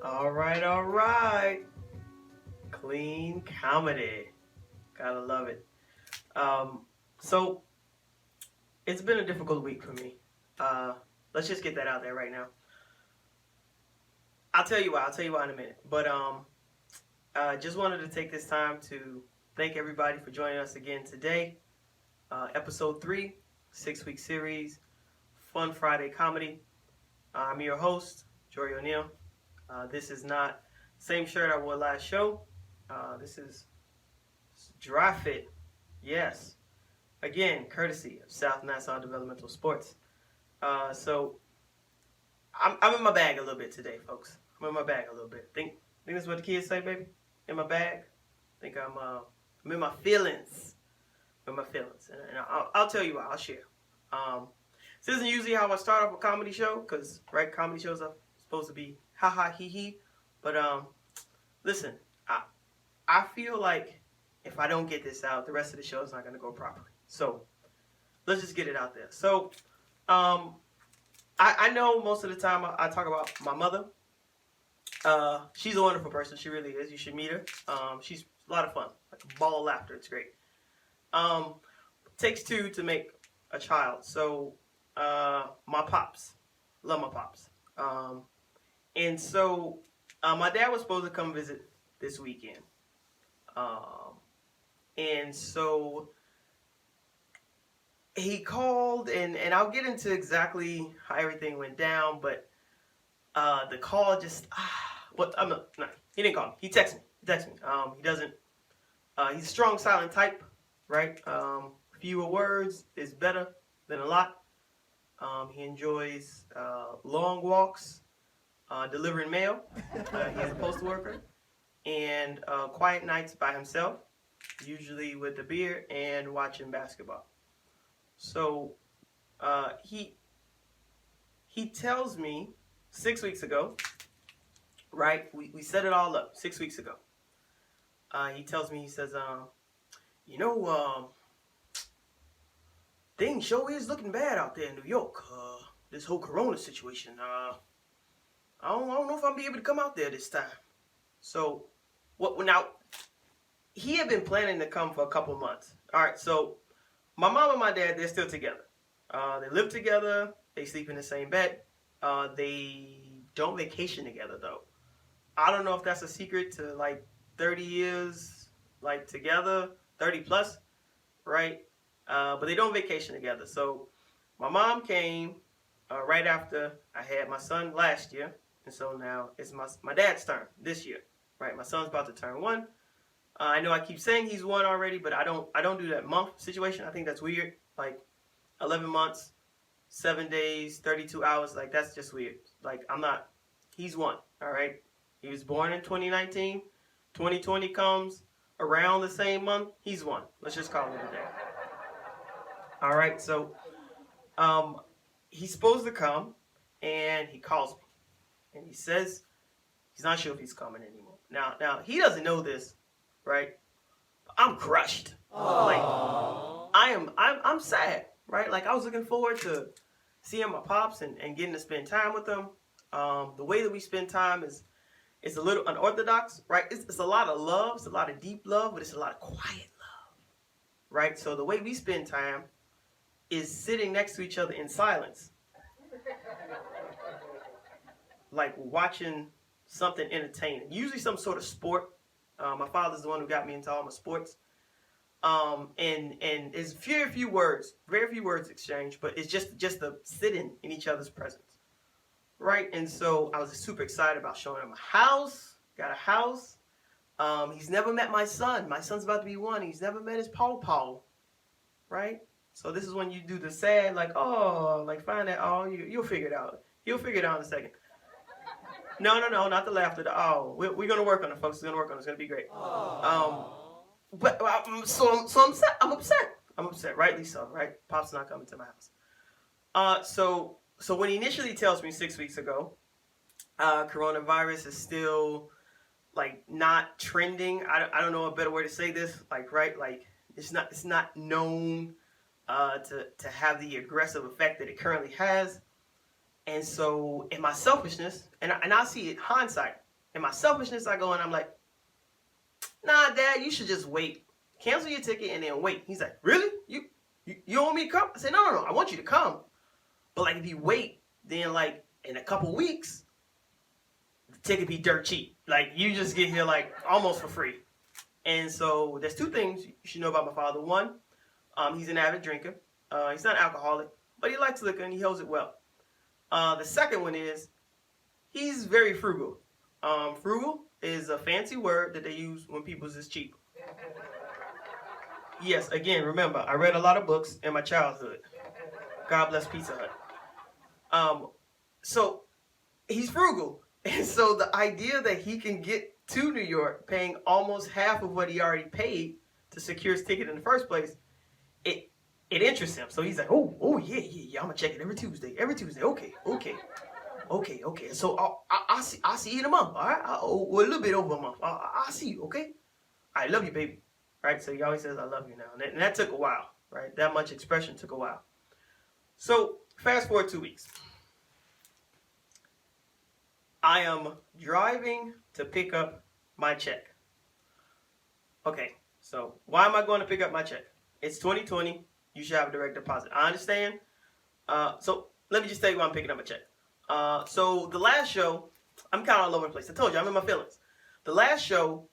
All right, all right. Clean comedy. Gotta love it. So it's been a difficult week for me. Uh, let's just get that out there right now. I'll tell you why. I'll tell you why in a minute. But just wanted to take this time to thank everybody for joining us again today. Episode 3, 6-week series, Fun Friday Comedy. I'm your host, Jory O'Neill. This is not same shirt I wore last show. This is dry fit. Yes. Again, courtesy of South Nassau Developmental Sports. So I'm in my bag a little bit today, folks. I'm in my bag a little bit. Think that's what the kids say, baby. In my bag. Think I'm in my feelings. In my feelings, and I'll tell you why. I'll share. This isn't usually how I start off a comedy show, because right, comedy shows are supposed to be ha ha he he. But listen, I feel like if I don't get this out, the rest of the show is not going to go properly. So let's just get it out there. So I know most of the time I talk about my mother. She's a wonderful person. She really is. You should meet her. She's a lot of fun. Like a ball of laughter. It's great. Takes two to make a child. So my pops. Love my pops. And so my dad was supposed to come visit this weekend. And so he called, and I'll get into exactly how everything went down, but the call just, he didn't call me. He texted me. He doesn't, he's a strong silent type, right? Fewer words is better than a lot. He enjoys long walks, delivering mail. He's a postal worker. And quiet nights by himself, usually with a beer and watching basketball. So he tells me 6 weeks ago, right? We set it all up 6 weeks ago. He tells me, he says, things sure is looking bad out there in New York. This whole corona situation. I don't know if I'll be able to come out there this time. So, now, he had been planning to come for a couple months. All right, so my mom and my dad, they're still together. They live together. They sleep in the same bed. They don't vacation together, though. I don't know if that's a secret to, like, 30 years, like, together, 30 plus, right? But they don't vacation together. So my mom came right after I had my son last year. And so now it's my dad's turn this year, right? My son's about to turn 1. I know I keep saying he's 1 already, but I don't do that month situation. I think that's weird. Like 11 months, 7 days, 32 hours. Like that's just weird. Like he's 1. All right. He was born in 2019. 2020 comes around the same month. He's 1. Let's just call it a day. All right. So he's supposed to come, and he calls me, and he says he's not sure if he's coming anymore. Now he doesn't know this. Right, I'm crushed. Aww. Like I'm sad. Right, like I was looking forward to seeing my pops and getting to spend time with them. The way that we spend time is a little unorthodox. Right, it's a lot of love. It's a lot of deep love, but it's a lot of quiet love. Right, so the way we spend time is sitting next to each other in silence, like watching something entertaining. Usually some sort of sport. My father's the one who got me into all my sports. And it's very few words exchanged, but it's just the sitting in each other's presence, right? And so I was super excited about showing him a house. Got a house. He's never met my son. My son's about to be 1. He's never met his paw, right? So this is when you do the sad, like, oh, like find that, oh, you'll figure it out. You'll figure it out in a second. No, not the laughter. We're going to work on it, folks. We're going to work on it. It's going to be great. But so I'm upset. I'm upset, rightly so, right? Pop's not coming to my house. So when he initially tells me 6 weeks ago, coronavirus is still like not trending. I don't know a better way to say this. Like, right? Like it's not known to have the aggressive effect that it currently has. And so in my selfishness, and I see it hindsight, in my selfishness, I go and I'm like, nah, Dad, you should just wait. Cancel your ticket and then wait. He's like, really? You want me to come? I said, no, I want you to come. But like if you wait, then like in a couple weeks, the ticket be dirt cheap. Like you just get here like almost for free. And so there's two things you should know about my father. One, he's an avid drinker. He's not an alcoholic, but he likes liquor and he holds it well. The second one is he's very frugal. Frugal is a fancy word that they use when people's is cheap. Yes, again, remember, I read a lot of books in my childhood. God bless Pizza Hut. So he's frugal. And so the idea that he can get to New York paying almost half of what he already paid to secure his ticket in the first place, it interests him. So he's like, oh yeah, I'm gonna check it every Tuesday. Okay. So I'll see you in a month. All right, a little bit over a month. I'll see you. Okay. I love you, baby. Right. So he always says, I love you now, and that took a while. Right. That much expression took a while. So fast forward 2 weeks. I am driving to pick up my check. Okay, so why am I going to pick up my check? It's 2020. You should have a direct deposit. I understand. So let me just tell you why I'm picking up my check. So the last show, I'm kind of all over the place. I told you, I'm in my feelings. The last show,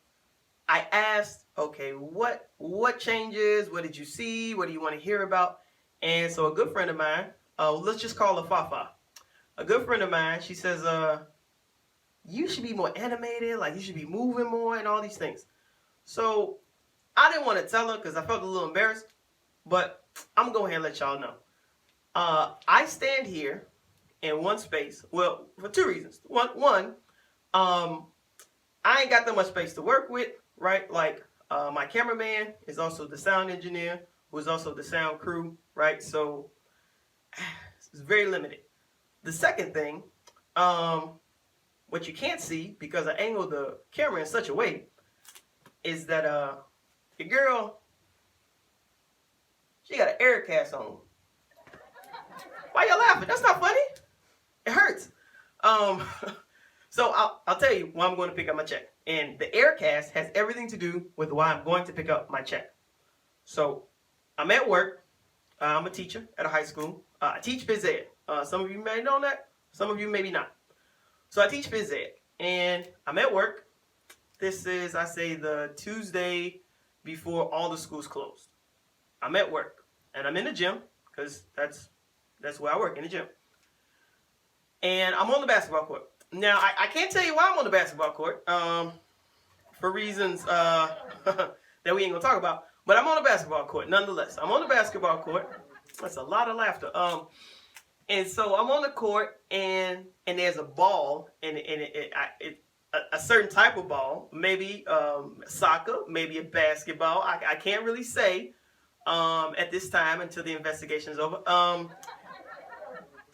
I asked, okay, what changes? What did you see? What do you want to hear about? And so a good friend of mine, let's just call her Fafa. A good friend of mine, she says, you should be more animated, like you should be moving more and all these things. So I didn't want to tell her because I felt a little embarrassed, but I'm going to go ahead and let y'all know. I stand here in one space, well, for two reasons. One, I ain't got that much space to work with, right? Like my cameraman is also the sound engineer, who is also the sound crew, right? So it's very limited. The second thing, what you can't see, because I angled the camera in such a way, is that your girl, she got an air cast on. Why y'all laughing? That's not funny. It hurts. So I'll tell you why I'm going to pick up my check. And the air cast has everything to do with why I'm going to pick up my check. So I'm at work. I'm a teacher at a high school. I teach phys ed. Some of you may know that. Some of you maybe not. So I teach phys ed, and I'm at work. This is, I say, the Tuesday before all the schools closed. I'm at work, and I'm in the gym, because that's where I work, in the gym. And I'm on the basketball court. Now, I can't tell you why I'm on the basketball court, for reasons that we ain't going to talk about, but I'm on the basketball court, nonetheless. I'm on the basketball court. That's a lot of laughter. And so I'm on the court, and there's a ball, and a certain type of ball, maybe soccer, maybe a basketball. I can't really say at this time until the investigation is over.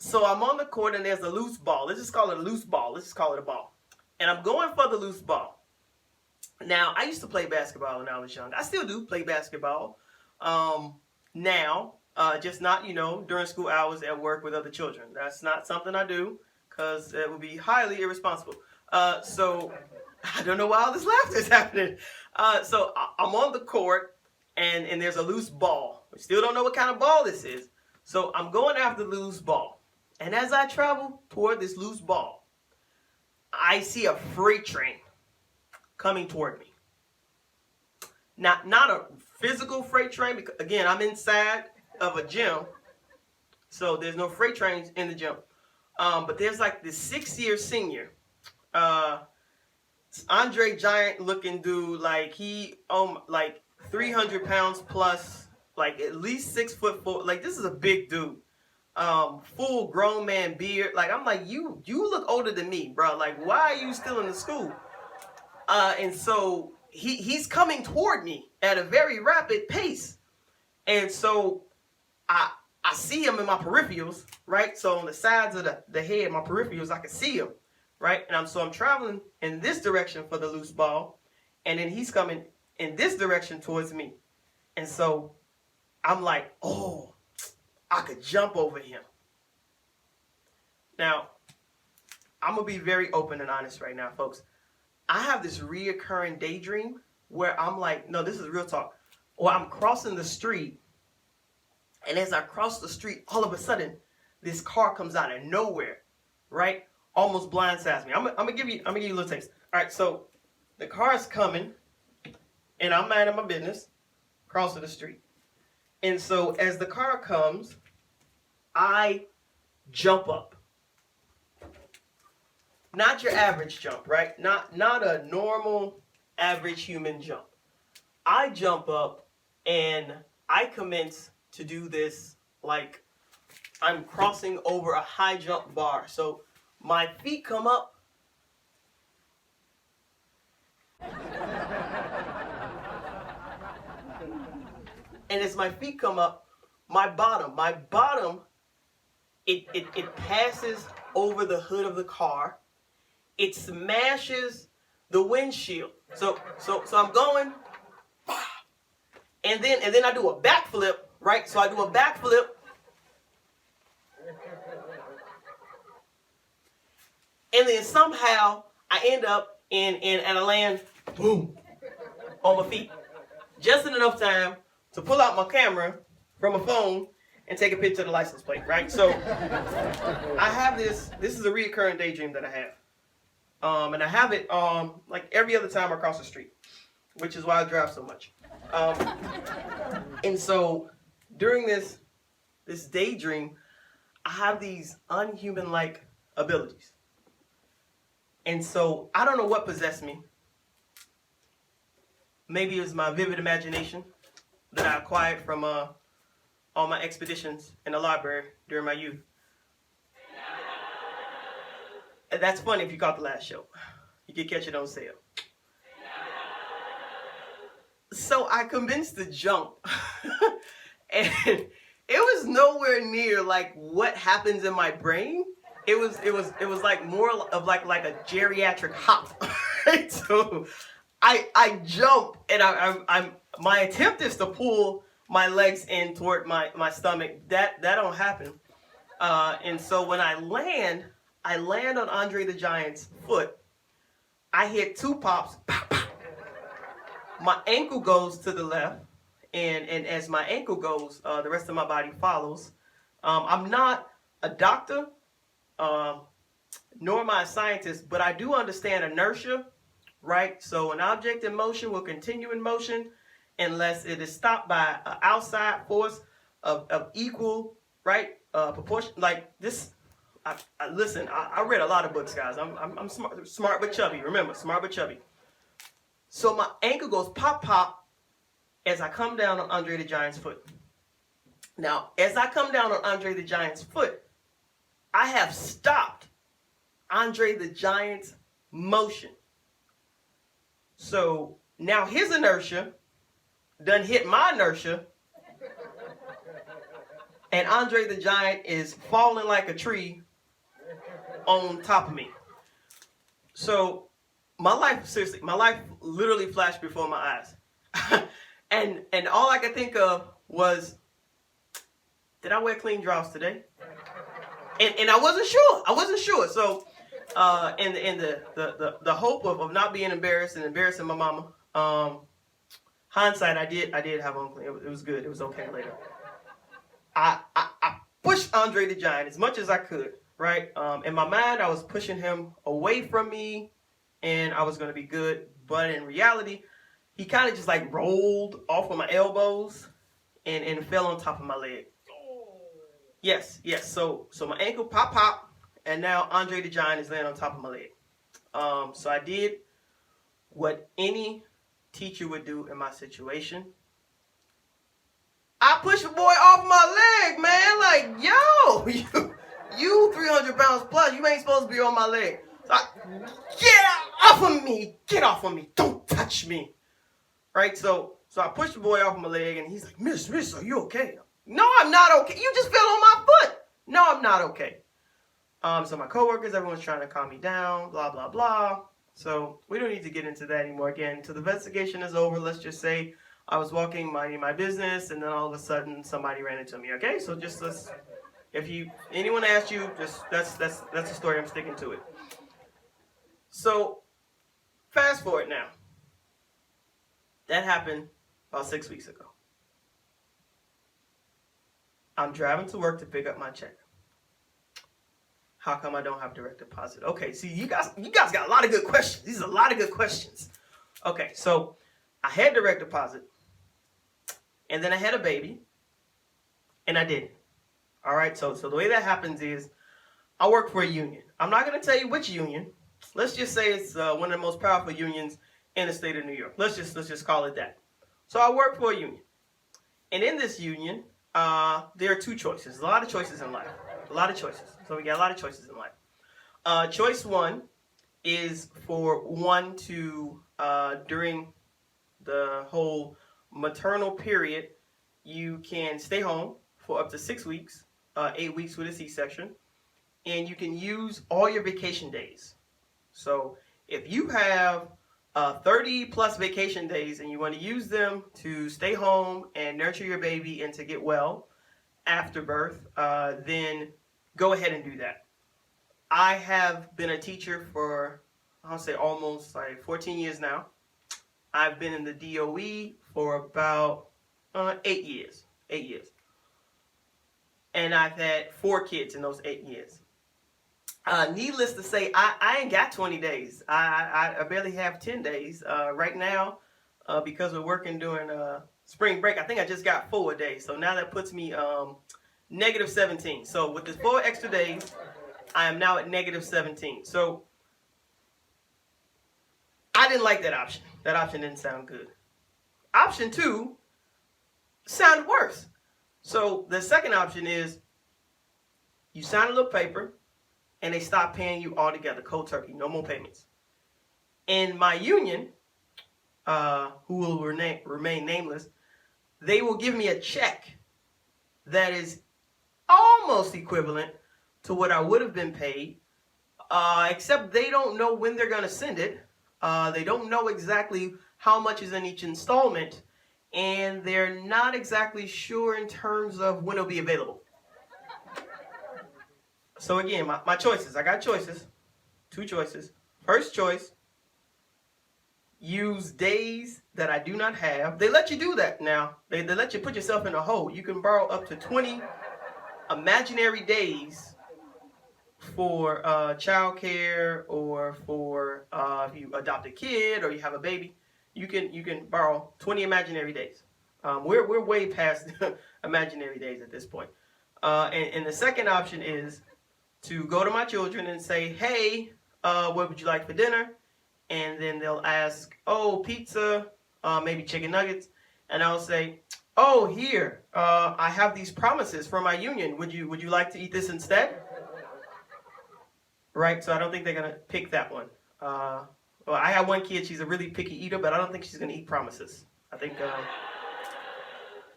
So I'm on the court, and there's a loose ball. Let's just call it a loose ball. Let's just call it a ball. And I'm going for the loose ball. Now, I used to play basketball when I was young. I still do play basketball now. Just not, during school hours at work with other children. That's not something I do, because it would be highly irresponsible. So I don't know why all this laughter is happening. So I'm on the court, and there's a loose ball. We still don't know what kind of ball this is. So I'm going after the loose ball. And as I travel toward this loose ball, I see a freight train coming toward me. Not a physical freight train, because again, I'm inside of a gym, so there's no freight trains in the gym. But there's like this 6-year senior, Andre Giant looking dude, like he like 300 pounds plus, like at least 6'4". Like this is a big dude. Full grown man beard. Like I'm like, you look older than me, bro. Like why are you still in the school? And so he's coming toward me at a very rapid pace. And so I see him in my peripherals, right? So on the sides of the head, my peripherals, I can see him, right? And I'm traveling in this direction for the loose ball, and then he's coming in this direction towards me. And so I'm like, oh, I could jump over him. Now, I'm going to be very open and honest right now, folks. I have this reoccurring daydream where I'm like, no, this is real talk. Or I'm crossing the street, and as I cross the street, all of a sudden, this car comes out of nowhere, right? Almost blindsides me. I'm gonna give you a little taste. All right, so the car is coming, and I'm minding my business, crossing the street. And so as the car comes, I jump up. Not your average jump, right? Not a normal average human jump. I jump up and I commence to do this like I'm crossing over a high jump bar. So my feet come up. And as my feet come up, my bottom, it passes over the hood of the car. It smashes the windshield. So I'm going, and then I do a backflip, right? So I do a backflip, and then somehow I end up and I land, boom, on my feet, just in enough time to pull out my camera from my phone and take a picture of the license plate, right? So I have this is a reoccurring daydream that I have. And I have it like every other time I cross the street, which is why I drive so much. And so during this daydream, I have these unhuman-like abilities. And so I don't know what possessed me. Maybe it was my vivid imagination that I acquired from all my expeditions in the library during my youth. And that's funny if you caught the last show. You can catch it on sale. So I commenced to jump. And it was nowhere near like what happens in my brain. It was like more of like a geriatric hop. Right? So I jump, and I'm my attempt is to pull my legs in toward my stomach. That don't happen. And so when I land on Andre the Giant's foot. I hit two pops. Pop, pop. My ankle goes to the left, and as my ankle goes, the rest of my body follows. I'm not a doctor, nor am I a scientist, but I do understand inertia, right? So an object in motion will continue in motion unless it is stopped by an outside force of equal, right, proportion. Like this. Listen, I read a lot of books, guys. I'm smart but chubby. Remember, smart but chubby. So my ankle goes pop, pop as I come down on Andre the Giant's foot. Now, as I come down on Andre the Giant's foot, I have stopped Andre the Giant's motion. So now his inertia done hit my inertia, and Andre the Giant is falling like a tree on top of me. So my life literally flashed before my eyes. and all I could think of was, did I wear clean drawers today? And I wasn't sure. So in the hope of not being embarrassed and embarrassing my mama, hindsight, I did have on clean. It was good. It was okay later. I pushed Andre the Giant as much as I could. Right? In my mind, I was pushing him away from me, and I was going to be good. But in reality, he kind of just like rolled off of my elbows and fell on top of my leg. Yes. So my ankle pop, and now Andre the Giant is laying on top of my leg. So I did what any teacher would do in my situation. I pushed the boy off my leg, man. Like, yo, you 300 pounds plus, you ain't supposed to be on my leg. So get off of me, don't touch me. Right, so I pushed the boy off my leg, and he's like, Miss, are you okay? No, I'm not okay. You just fell on my foot. No, I'm not okay. So my coworkers, everyone's trying to calm me down, blah, blah, blah. So we don't need to get into that anymore. Again, until the investigation is over, let's just say I was walking, minding my business, and then all of a sudden somebody ran into me. Okay, so just let's If anyone asks you, just that's the story. I'm sticking to it. So fast forward now. That happened about 6 weeks ago. I'm driving to work to pick up my check. How come I don't have direct deposit? Okay, see, you guys got a lot of good questions. These are a lot of good questions. Okay, so I had direct deposit, and then I had a baby, and I didn't. All right, so the way that happens is I work for a union. I'm not going to tell you which union. Let's just say it's one of the most powerful unions in the state of New York. Let's just call it that. So I work for a union, and in this union, there are two choices. A lot of choices in life. A lot of choices. So we got a lot of choices in life. Choice one is for one to, during the whole maternal period, you can stay home for up to 6 weeks, 8 weeks with a C-section, and you can use all your vacation days. So if you have 30 plus vacation days and you want to use them to stay home and nurture your baby and to get well after birth, then go ahead and do that. I have been a teacher for, I'll say almost like 14 years now. I've been in the DOE for about 8 years. 8 years. And I've had 4 kids in those 8 years. Needless to say, I ain't got 20 days. I barely have 10 days right now because we're working during spring break. I think I just got 4 days. So now that puts me negative 17. So with the 4 extra days, I am now at negative 17. So I didn't like that option. That option didn't sound good. Option 2 sounded worse. So the second option is you sign a little paper and they stop paying you altogether, cold turkey, no more payments. In my union, who will remain nameless, they will give me a check that is almost equivalent to what I would have been paid, except they don't know when they're going to send it. They don't know exactly how much is in each installment, and they're not exactly sure in terms of when it'll be available. So again, my choices. I got choices. 2 choices. First choice, use days that I do not have. They let you do that now. They let you put yourself in a hole. You can borrow up to 20 imaginary days for child care, or for if you adopt a kid or you have a baby. You can borrow 20 imaginary days. We're way past imaginary days at this point. And the second option is to go to my children and say, hey, what would you like for dinner? And then they'll ask, oh, pizza, maybe chicken nuggets. And I'll say, oh, here, I have these promises from my union. Would you like to eat this instead? Right, so I don't think they're going to pick that one. Well, I have one kid, she's a really picky eater, but I don't think she's going to eat promises. I think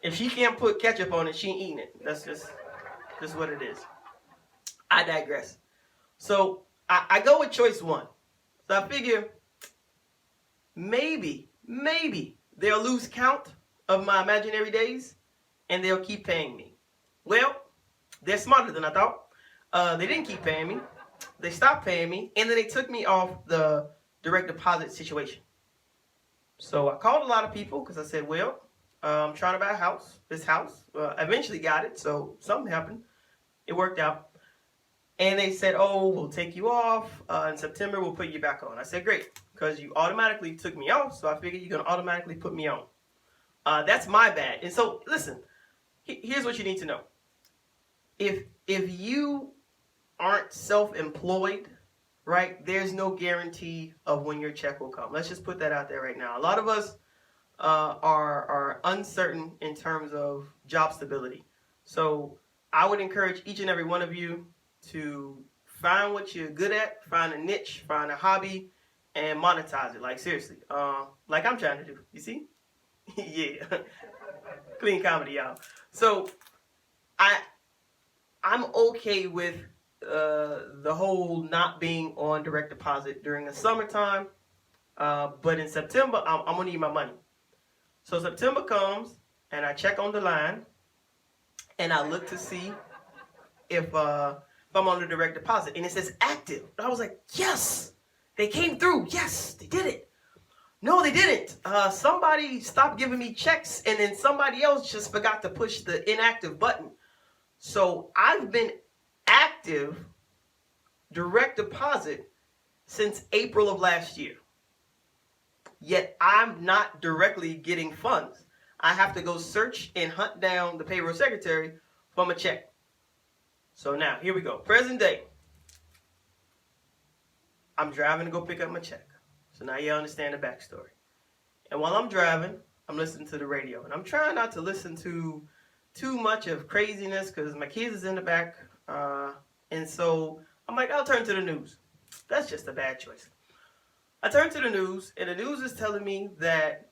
if she can't put ketchup on it, she ain't eating it. That's just what it is. I digress. So I go with choice 1. So I figure maybe they'll lose count of my imaginary days and they'll keep paying me. Well, they're smarter than I thought. They didn't keep paying me. They stopped paying me, and then they took me off the direct deposit situation. So I called a lot of people because I said, well, I'm trying to buy a house. This house. Eventually got it, so something happened. It worked out. And they said, oh, we'll take you off. In September, we'll put you back on. I said, great, because you automatically took me off, so I figured you're going to automatically put me on. That's my bad. And so, listen, here's what you need to know. If you aren't self-employed, right, there's no guarantee of when your check will come. Let's just put that out there right now. A lot of us are uncertain in terms of job stability. So I would encourage each and every one of you to find what you're good at, find a niche, find a hobby, and monetize it. Like, seriously, like I'm trying to do. You see? Yeah. Clean comedy, y'all. So I'm okay with the whole not being on direct deposit during the summertime, but in September, I'm going to need my money. So September comes, and I check on the line, and I look to see if I'm on the direct deposit, and it says active. And I was like, yes, they came through. Yes, they did it. No, they didn't. Somebody stopped giving me checks, and then somebody else just forgot to push the inactive button. So I've been active direct deposit since April of last year. Yet I'm not directly getting funds. I have to go search and hunt down the payroll secretary for my check. So now, here we go. Present day. I'm driving to go pick up my check. So now you understand the backstory. And while I'm driving, I'm listening to the radio. And I'm trying not to listen to too much of craziness because my kids is in the back. And so I'm like, I'll turn to the news. That's just a bad choice. I turn to the news, and the news is telling me that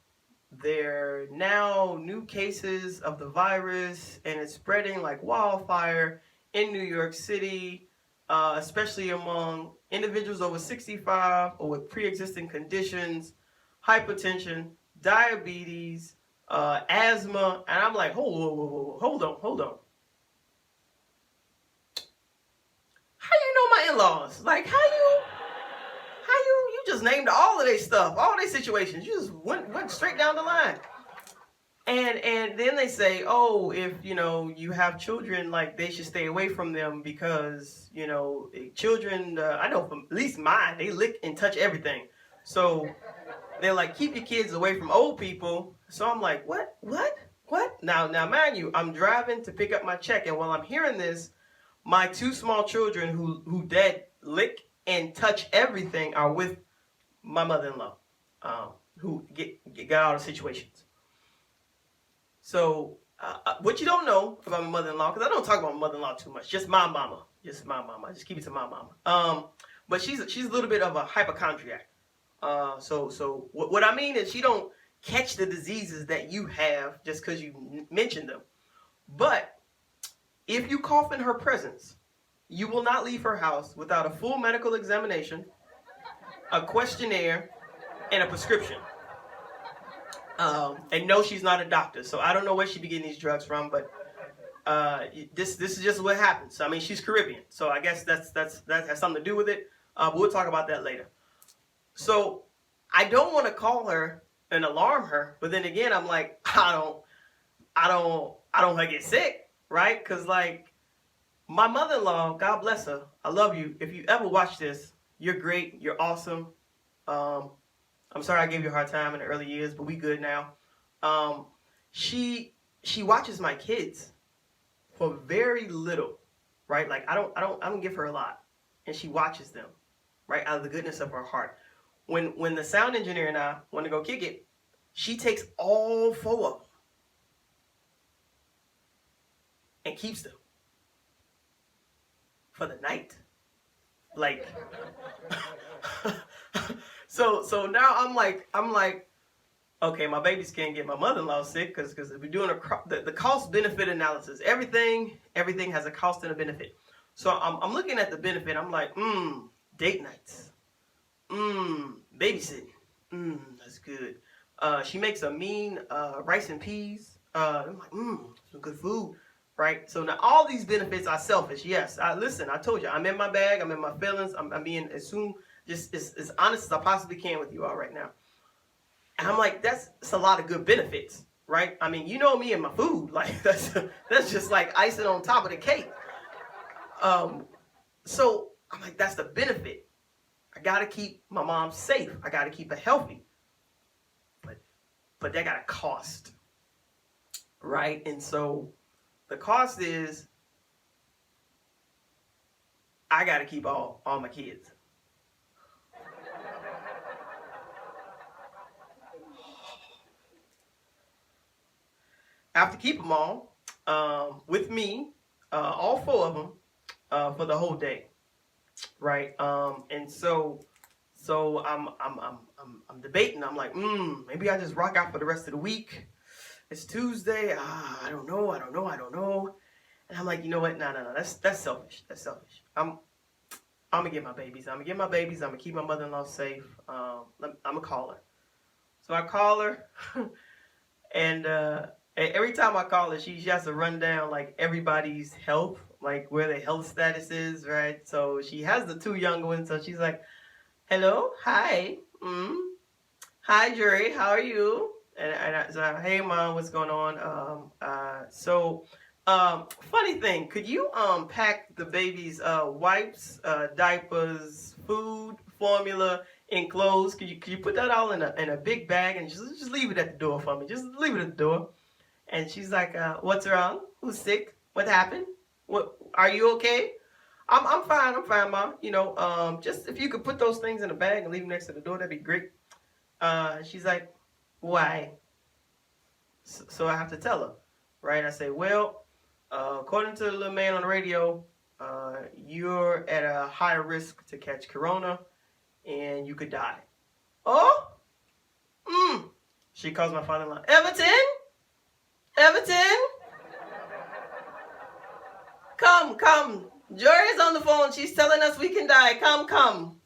there are now new cases of the virus, and it's spreading like wildfire in New York City, especially among individuals over 65 or with pre-existing conditions, hypertension, diabetes, asthma. And I'm like, hold on. How you know my in-laws? Like, how you just named all of their stuff, all their situations. You just went straight down the line. And then they say, oh, if, you have children, like, they should stay away from them because, children, I know from at least mine, they lick and touch everything. So they're like, keep your kids away from old people. So I'm like, what? Now, mind you, I'm driving to pick up my check. And while I'm hearing this, my two small children who dead lick and touch everything are with my mother-in-law, who got out of situations. So what you don't know about my mother-in-law, because I don't talk about my mother-in-law too much, just my mama. I just keep it to my mama. But she's a little bit of a hypochondriac. So what I mean is she don't catch the diseases that you have just because you mentioned them. But if you cough in her presence, you will not leave her house without a full medical examination, a questionnaire, and a prescription. And no, she's not a doctor, so I don't know where she be getting these drugs from, but this is just what happens. I mean, she's Caribbean, so I guess that has something to do with it. But we'll talk about that later. So I don't want to call her and alarm her, but then again, I'm like, I don't want to get sick, right? Because like my mother-in-law, God bless her, I love you. If you ever watch this, you're great, you're awesome. I'm sorry I gave you a hard time in the early years, but we good now. She watches my kids for very little, right? Like I don't give her a lot, and she watches them, right, out of the goodness of her heart. When the sound engineer and I want to go kick it, she takes all 4 of them and keeps them for the night. Like, so now I'm like, okay, my babies can't get my mother-in-law sick because we're doing the cost benefit analysis. Everything has a cost and a benefit. So I'm looking at the benefit. I'm like, date nights, babysitting, that's good. She makes a mean rice and peas. I'm like, some good food. Right? So now all these benefits are selfish. Yes, I told you, I'm in my bag, I'm in my feelings, I'm being as honest as I possibly can with you all right now. And I'm like, that's a lot of good benefits, right? I mean, you know me and my food, like that's just like icing on top of the cake. So I'm like, that's the benefit. I gotta keep my mom safe. I gotta keep her healthy. But that got a cost, right? And so the cost is I got to keep all my kids. I have to keep them all with me, all 4 of them, for the whole day, right? And so I'm debating. I'm like, maybe I just rock out for the rest of the week. It's Tuesday. I don't know. And I'm like, you know what? No. That's selfish. I'm gonna get my babies. I'm gonna keep my mother-in-law safe. I'm gonna call her. So I call her, and every time I call her, she has to run down like everybody's health, like where their health status is, right? So she has the two young ones, so she's like, "Hello, hi, hi, Jerry, how are you?" So, "Hey, mom, what's going on?" Funny thing, could you pack the baby's wipes, diapers, food, formula, and clothes? Could you put that all in a big bag and just leave it at the door for me? Just leave it at the door. And she's like, "What's wrong? Who's sick? What happened? What are you okay?" I'm fine. I'm fine, mom. Just if you could put those things in a bag and leave them next to the door, that'd be great. She's like, "Why?" So I have to tell her, right? I say, "Well, according to the little man on the radio, you're at a higher risk to catch corona, and you could die." "Oh, She calls my father-in-law, Everton, come. Jory's on the phone. She's telling us we can die. Come.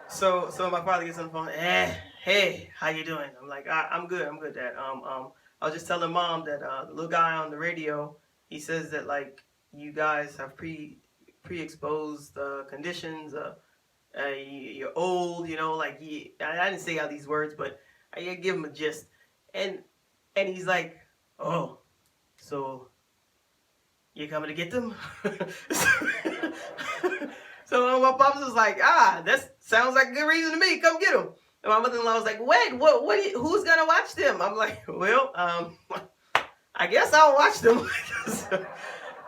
So my father gets on the phone. Hey, how you doing? I'm like, I'm good, Dad. I was just telling mom that the little guy on the radio, he says that like you guys have pre-exposed conditions. You're old, like I didn't say all these words, but I give him a gist, and he's like, "Oh, so you're coming to get them?" So my pops was like, that sounds like a good reason to me. Come get them. And my mother-in-law was like, "Wait, who's gonna watch them?" I'm like, "Well, I guess I'll watch them."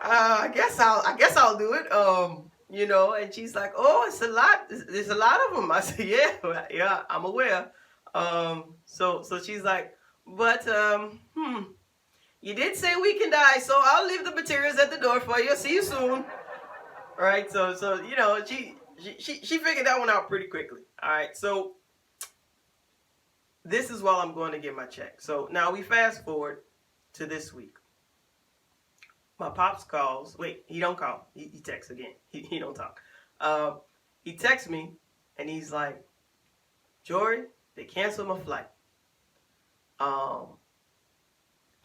I guess I'll do it. And she's like, "Oh, it's a lot. There's a lot of them." I said, "Yeah, I'm aware." So she's like, "But you did say we can die, so I'll leave the materials at the door for you. See you soon." All right. So she figured that one out pretty quickly. All right. So this is while I'm going to get my check. So now we fast forward to this week. My pops calls. Wait, he don't call. He texts again. He don't talk. He texts me and he's like, "Jory, they canceled my flight. And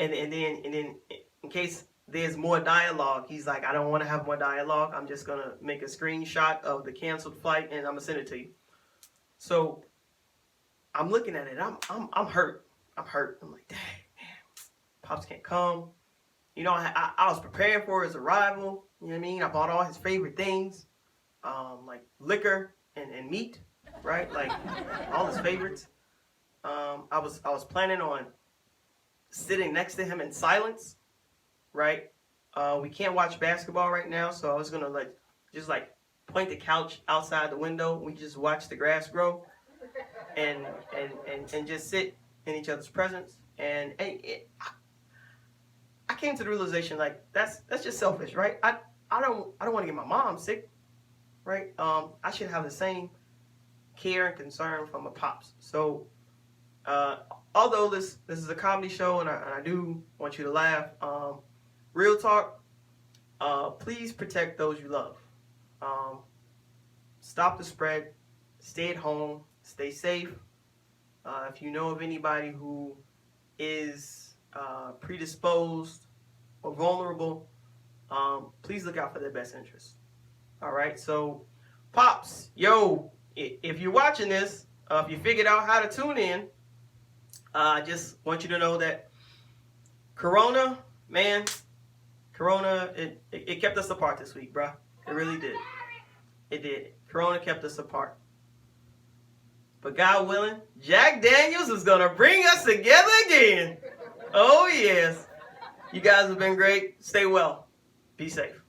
then in case there's more dialogue, he's like, I don't want to have more dialogue. I'm just gonna make a screenshot of the canceled flight and I'm gonna send it to you." So I'm looking at it. I'm hurt. I'm like, dang, man, pops can't come. I was preparing for his arrival. You know what I mean? I bought all his favorite things, like liquor and meat, right? Like all his favorites. I was planning on sitting next to him in silence, right? We can't watch basketball right now, so I was gonna just point the couch outside the window. We just watch the grass grow, and just sit in each other's presence. And I came to the realization that's just selfish, right? I don't want to get my mom sick, right? I should have the same care and concern from my pops. So although this is a comedy show and I do want you to laugh, real talk, please protect those you love. Stop the spread. Stay at home. Stay safe. If you know of anybody who is predisposed or vulnerable, please look out for their best interests. All right. So, pops, if you're watching this, if you figured out how to tune in, I just want you to know that Corona, it kept us apart this week, bruh. It really did. It did. Corona kept us apart. But God willing, Jack Daniels is going to bring us together again. Oh, yes. You guys have been great. Stay well. Be safe.